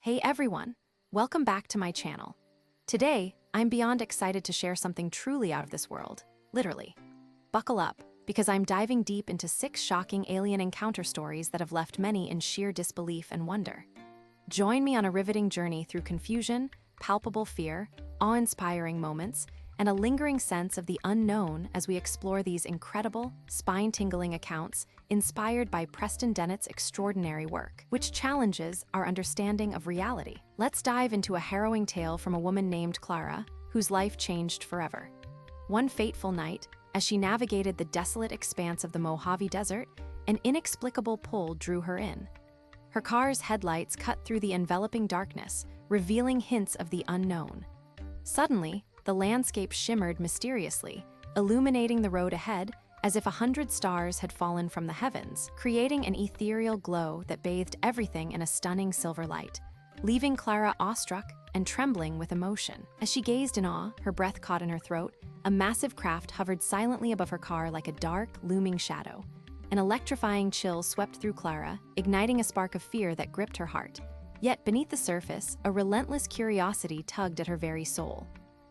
Hey everyone, welcome back to my channel. Today, I'm beyond excited to share something truly out of this world, literally. Buckle up, because I'm diving deep into 6 shocking alien encounter stories that have left many in sheer disbelief and wonder. Join me on a riveting journey through confusion, palpable fear, awe-inspiring moments, and a lingering sense of the unknown as we explore these incredible, spine-tingling accounts inspired by Preston Dennett's extraordinary work, which challenges our understanding of reality. Let's dive into a harrowing tale from a woman named Clara, whose life changed forever. One fateful night, as she navigated the desolate expanse of the Mojave Desert, an inexplicable pull drew her in. Her car's headlights cut through the enveloping darkness, revealing hints of the unknown. Suddenly, the landscape shimmered mysteriously, illuminating the road ahead as if 100 stars had fallen from the heavens, creating an ethereal glow that bathed everything in a stunning silver light, leaving Clara awestruck and trembling with emotion. As she gazed in awe, her breath caught in her throat, a massive craft hovered silently above her car like a dark, looming shadow. An electrifying chill swept through Clara, igniting a spark of fear that gripped her heart. Yet beneath the surface, a relentless curiosity tugged at her very soul.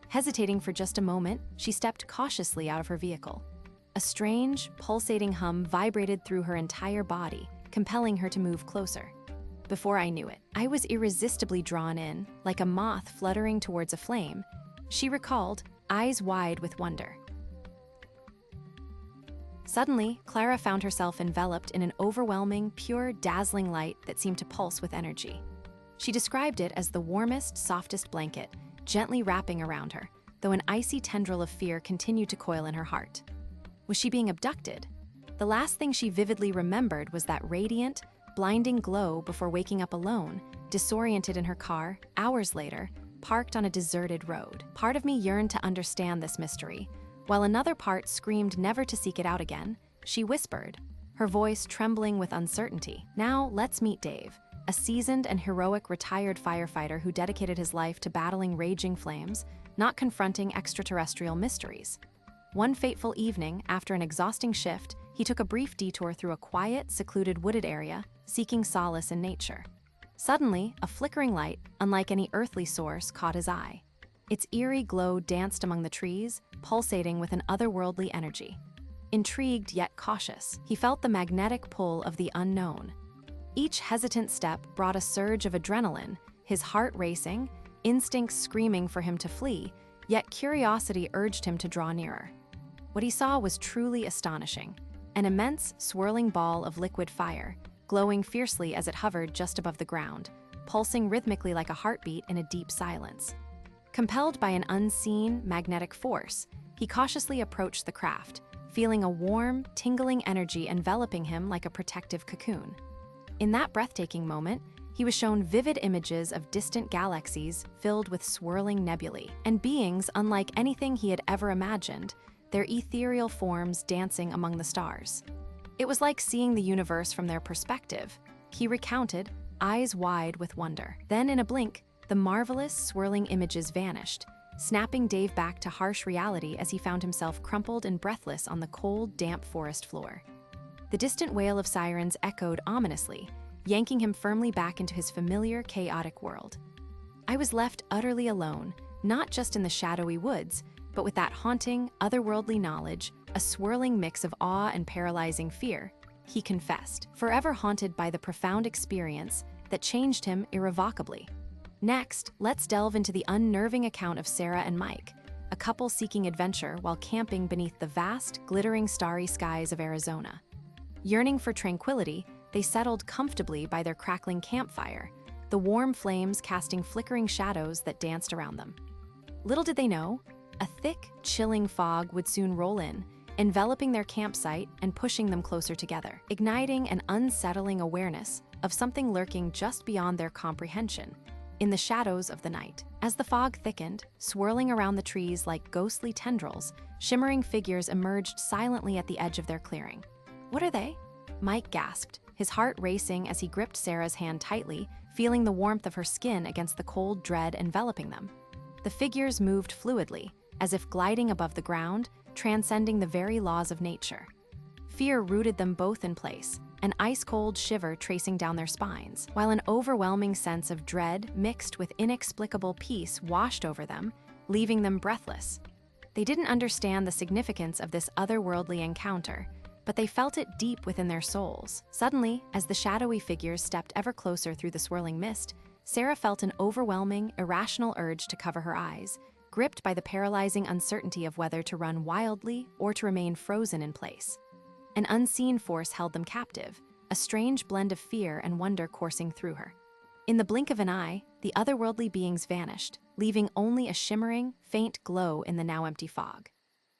Hesitating for just a moment, she stepped cautiously out of her vehicle. A strange, pulsating hum vibrated through her entire body, compelling her to move closer. Before I knew it, I was irresistibly drawn in, like a moth fluttering towards a flame, she recalled, eyes wide with wonder. Suddenly, Clara found herself enveloped in an overwhelming, pure, dazzling light that seemed to pulse with energy. She described it as the warmest, softest blanket, gently wrapping around her, though an icy tendril of fear continued to coil in her heart. Was she being abducted? The last thing she vividly remembered was that radiant, blinding glow before waking up alone, disoriented in her car, hours later, parked on a deserted road. Part of me yearned to understand this mystery, while another part screamed never to seek it out again. She whispered, her voice trembling with uncertainty. Now let's meet Dave, a seasoned and heroic retired firefighter who dedicated his life to battling raging flames, not confronting extraterrestrial mysteries. One fateful evening, after an exhausting shift, he took a brief detour through a quiet, secluded wooded area, seeking solace in nature. Suddenly, a flickering light, unlike any earthly source, caught his eye. Its eerie glow danced among the trees, pulsating with an otherworldly energy. Intrigued yet cautious, he felt the magnetic pull of the unknown. Each hesitant step brought a surge of adrenaline, his heart racing, instincts screaming for him to flee, yet curiosity urged him to draw nearer. What he saw was truly astonishing, an immense, swirling ball of liquid fire, glowing fiercely as it hovered just above the ground, pulsing rhythmically like a heartbeat in a deep silence. Compelled by an unseen, magnetic force, he cautiously approached the craft, feeling a warm, tingling energy enveloping him like a protective cocoon. In that breathtaking moment, he was shown vivid images of distant galaxies filled with swirling nebulae, and beings unlike anything he had ever imagined, their ethereal forms dancing among the stars. It was like seeing the universe from their perspective, he recounted, eyes wide with wonder. Then in a blink, the marvelous, swirling images vanished, snapping Dave back to harsh reality as he found himself crumpled and breathless on the cold, damp forest floor. The distant wail of sirens echoed ominously, yanking him firmly back into his familiar, chaotic world. I was left utterly alone, not just in the shadowy woods, but with that haunting, otherworldly knowledge, a swirling mix of awe and paralyzing fear, he confessed, forever haunted by the profound experience that changed him irrevocably. Next, let's delve into the unnerving account of Sarah and Mike, a couple seeking adventure while camping beneath the vast, glittering starry skies of Arizona. Yearning for tranquility, they settled comfortably by their crackling campfire, the warm flames casting flickering shadows that danced around them. Little did they know, a thick, chilling fog would soon roll in, enveloping their campsite and pushing them closer together, igniting an unsettling awareness of something lurking just beyond their comprehension, in the shadows of the night. As the fog thickened, swirling around the trees like ghostly tendrils, shimmering figures emerged silently at the edge of their clearing. "What are they?" Mike gasped, his heart racing as he gripped Sarah's hand tightly, feeling the warmth of her skin against the cold dread enveloping them. The figures moved fluidly, as if gliding above the ground, transcending the very laws of nature. Fear rooted them both in place, an ice-cold shiver tracing down their spines, while an overwhelming sense of dread mixed with inexplicable peace washed over them, leaving them breathless. They didn't understand the significance of this otherworldly encounter, but they felt it deep within their souls. Suddenly, as the shadowy figures stepped ever closer through the swirling mist, Sarah felt an overwhelming, irrational urge to cover her eyes, gripped by the paralyzing uncertainty of whether to run wildly or to remain frozen in place. An unseen force held them captive, a strange blend of fear and wonder coursing through her. In the blink of an eye, the otherworldly beings vanished, leaving only a shimmering, faint glow in the now empty fog.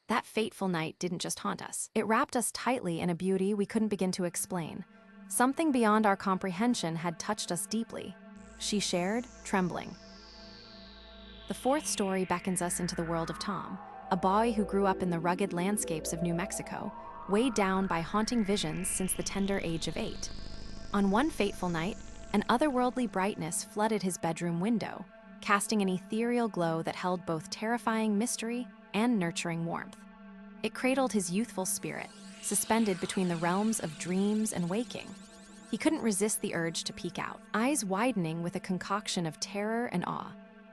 That fateful night didn't just haunt us. It wrapped us tightly in a beauty we couldn't begin to explain. Something beyond our comprehension had touched us deeply, she shared, trembling. The fourth story beckons us into the world of Tom, a boy who grew up in the rugged landscapes of New Mexico, weighed down by haunting visions since the tender age of 8. On one fateful night, an otherworldly brightness flooded his bedroom window, casting an ethereal glow that held both terrifying mystery and nurturing warmth. It cradled his youthful spirit, suspended between the realms of dreams and waking. He couldn't resist the urge to peek out, eyes widening with a concoction of terror and awe,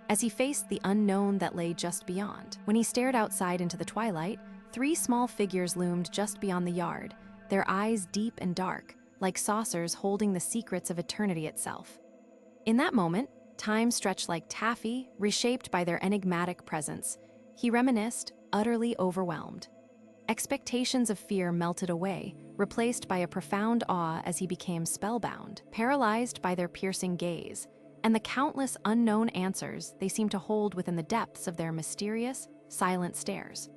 as he faced the unknown that lay just beyond. When he stared outside into the twilight, 3 small figures loomed just beyond the yard, their eyes deep and dark, like saucers holding the secrets of eternity itself. In that moment, time stretched like taffy, reshaped by their enigmatic presence. He reminisced, utterly overwhelmed. Expectations of fear melted away, replaced by a profound awe as he became spellbound, paralyzed by their piercing gaze, and the countless unknown answers they seemed to hold within the depths of their mysterious, silent stares.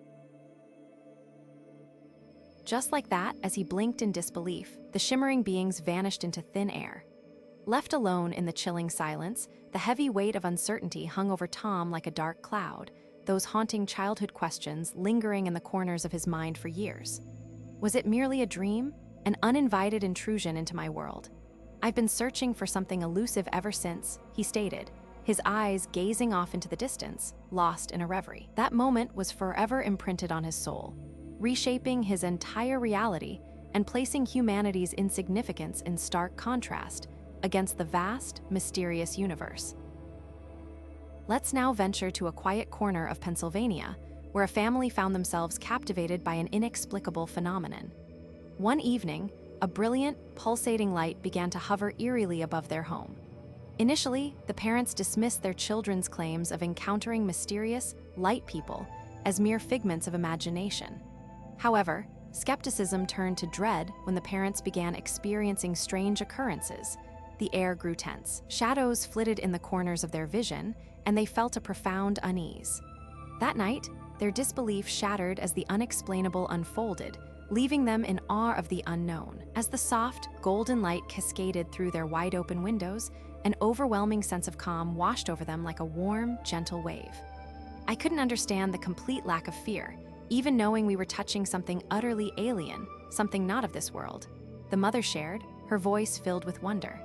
Just like that, as he blinked in disbelief, the shimmering beings vanished into thin air. Left alone in the chilling silence, the heavy weight of uncertainty hung over Tom like a dark cloud, those haunting childhood questions lingering in the corners of his mind for years. Was it merely a dream, an uninvited intrusion into my world? I've been searching for something elusive ever since, he stated, his eyes gazing off into the distance, lost in a reverie. That moment was forever imprinted on his soul, reshaping his entire reality and placing humanity's insignificance in stark contrast against the vast, mysterious universe. Let's now venture to a quiet corner of Pennsylvania, where a family found themselves captivated by an inexplicable phenomenon. One evening, a brilliant, pulsating light began to hover eerily above their home. Initially, the parents dismissed their children's claims of encountering mysterious, light people as mere figments of imagination. However, skepticism turned to dread when the parents began experiencing strange occurrences. The air grew tense, shadows flitted in the corners of their vision, and they felt a profound unease. That night, their disbelief shattered as the unexplainable unfolded, leaving them in awe of the unknown. As the soft, golden light cascaded through their wide-open windows, an overwhelming sense of calm washed over them like a warm, gentle wave. I couldn't understand the complete lack of fear, even knowing we were touching something utterly alien, something not of this world. The mother shared, her voice filled with wonder.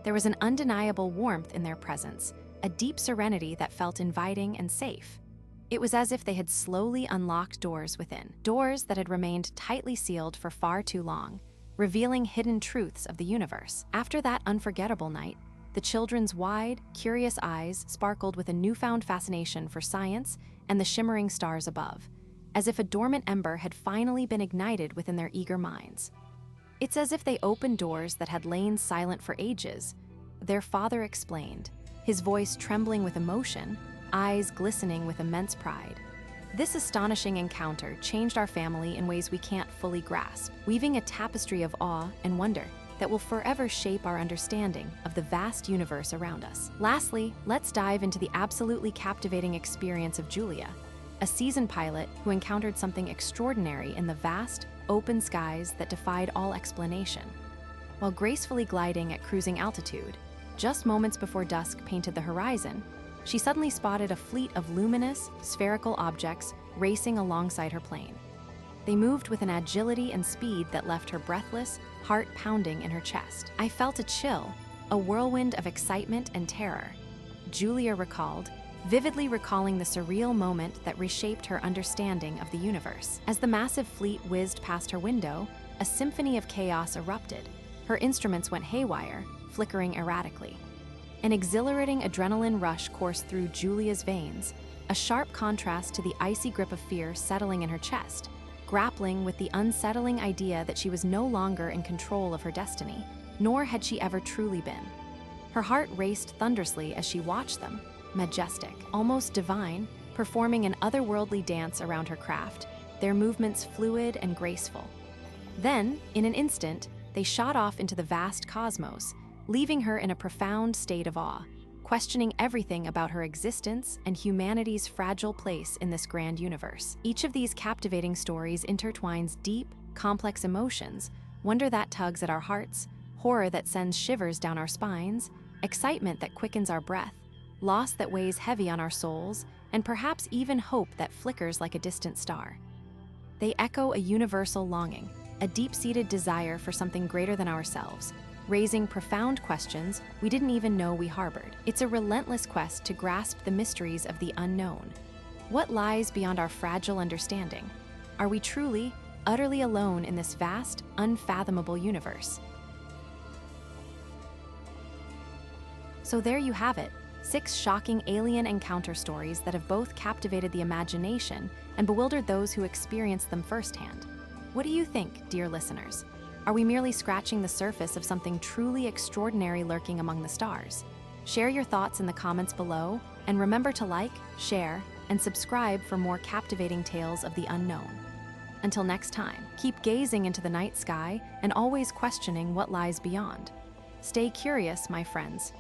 There was an undeniable warmth in their presence, a deep serenity that felt inviting and safe. It was as if they had slowly unlocked doors within, doors that had remained tightly sealed for far too long, revealing hidden truths of the universe. After that unforgettable night, the children's wide, curious eyes sparkled with a newfound fascination for science and the shimmering stars above, as if a dormant ember had finally been ignited within their eager minds. It's as if they opened doors that had lain silent for ages, their father explained, his voice trembling with emotion, eyes glistening with immense pride. This astonishing encounter changed our family in ways we can't fully grasp, weaving a tapestry of awe and wonder that will forever shape our understanding of the vast universe around us. Lastly, let's dive into the absolutely captivating experience of Julia, a seasoned pilot who encountered something extraordinary in the vast, open skies that defied all explanation. While gracefully gliding at cruising altitude, just moments before dusk painted the horizon, she suddenly spotted a fleet of luminous, spherical objects racing alongside her plane. They moved with an agility and speed that left her breathless, heart pounding in her chest. I felt a chill, a whirlwind of excitement and terror, Julia recalled, vividly recalling the surreal moment that reshaped her understanding of the universe. As the massive fleet whizzed past her window, a symphony of chaos erupted, Her instruments went haywire, flickering erratically. An exhilarating adrenaline rush coursed through Julia's veins, a sharp contrast to the icy grip of fear settling in her chest, grappling with the unsettling idea that she was no longer in control of her destiny, nor had she ever truly been. Her heart raced thunderously as she watched them, majestic, almost divine, performing an otherworldly dance around her craft, their movements fluid and graceful. Then, in an instant, they shot off into the vast cosmos, leaving her in a profound state of awe, questioning everything about her existence and humanity's fragile place in this grand universe. Each of these captivating stories intertwines deep, complex emotions, wonder that tugs at our hearts, horror that sends shivers down our spines, excitement that quickens our breath, loss that weighs heavy on our souls, and perhaps even hope that flickers like a distant star. They echo a universal longing, a deep-seated desire for something greater than ourselves, raising profound questions we didn't even know we harbored. It's a relentless quest to grasp the mysteries of the unknown. What lies beyond our fragile understanding? Are we truly, utterly alone in this vast, unfathomable universe? So there you have it, 6 shocking alien encounter stories that have both captivated the imagination and bewildered those who experienced them firsthand. What do you think, dear listeners? Are we merely scratching the surface of something truly extraordinary lurking among the stars? Share your thoughts in the comments below, and remember to like, share, and subscribe for more captivating tales of the unknown. Until next time, keep gazing into the night sky and always questioning what lies beyond. Stay curious, my friends.